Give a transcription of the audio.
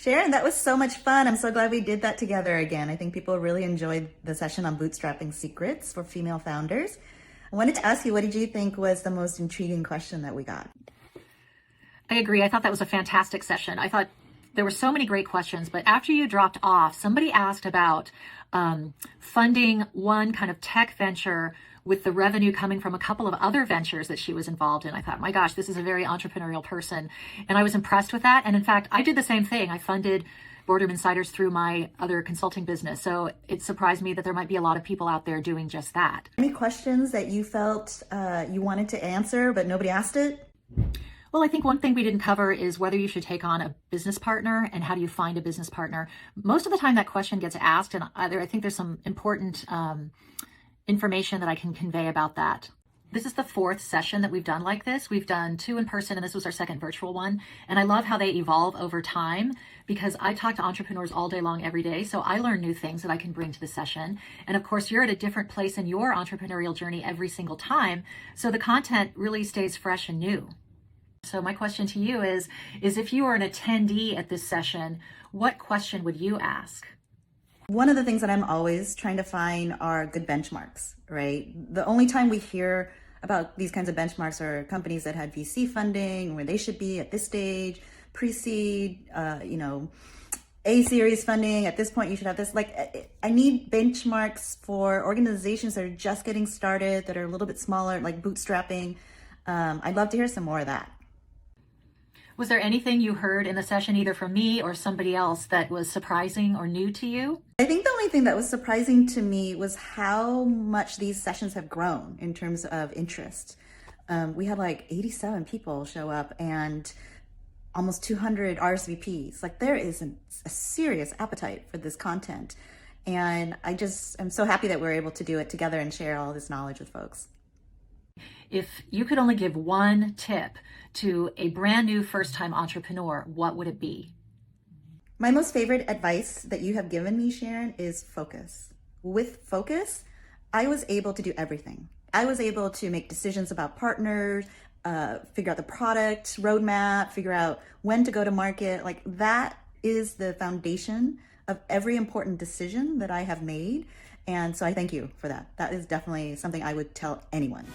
Sharon, that was so much fun. I'm so glad we did that together again. I think people really enjoyed the session on bootstrapping secrets for female founders. I wanted to ask you, what did you think was the most intriguing question that we got? I agree. I thought that was a fantastic session. I thought there were so many great questions, but after you dropped off, somebody asked about funding one kind of tech venture with the revenue coming from a couple of other ventures that she was involved in. I thought, my gosh, this is a very entrepreneurial person. And I was impressed with that. And in fact, I did the same thing. I funded Boardroom Insiders through my other consulting business. So it surprised me that there might be a lot of people out there doing just that. Any questions that you felt you wanted to answer, but nobody asked it? Well, I think one thing we didn't cover is whether you should take on a business partner and how do you find a business partner. Most of the time that question gets asked, and I think there's some important information that I can convey about that. This is the fourth session that we've done like this. We've done 2 in person, and this was our second virtual one. And I love how they evolve over time because I talk to entrepreneurs all day long, every day. So I learn new things that I can bring to the session. And of course, you're at a different place in your entrepreneurial journey every single time. So the content really stays fresh and new. So my question to you is if you were an attendee at this session, what question would you ask? One of the things that I'm always trying to find are good benchmarks, right? The only time we hear about these kinds of benchmarks are companies that had VC funding, where they should be at this stage, pre-seed, A-series funding. At this point, you should have this. Like, I need benchmarks for organizations that are just getting started, that are a little bit smaller, like bootstrapping. I'd love to hear some more of that. Was there anything you heard in the session, either from me or somebody else, that was surprising or new to you? I think the only thing that was surprising to me was how much these sessions have grown in terms of interest. We had like 87 people show up and almost 200 RSVPs. Like, there is a serious appetite for this content. And I'm so happy that we're able to do it together and share all this knowledge with folks. If you could only give one tip to a brand new first-time entrepreneur, what would it be? My most favorite advice that you have given me, Sharon, is focus. With focus, I was able to do everything. I was able to make decisions about partners, figure out the product roadmap, figure out when to go to market. Like, that is the foundation of every important decision that I have made. And so I thank you for that. That is definitely something I would tell anyone.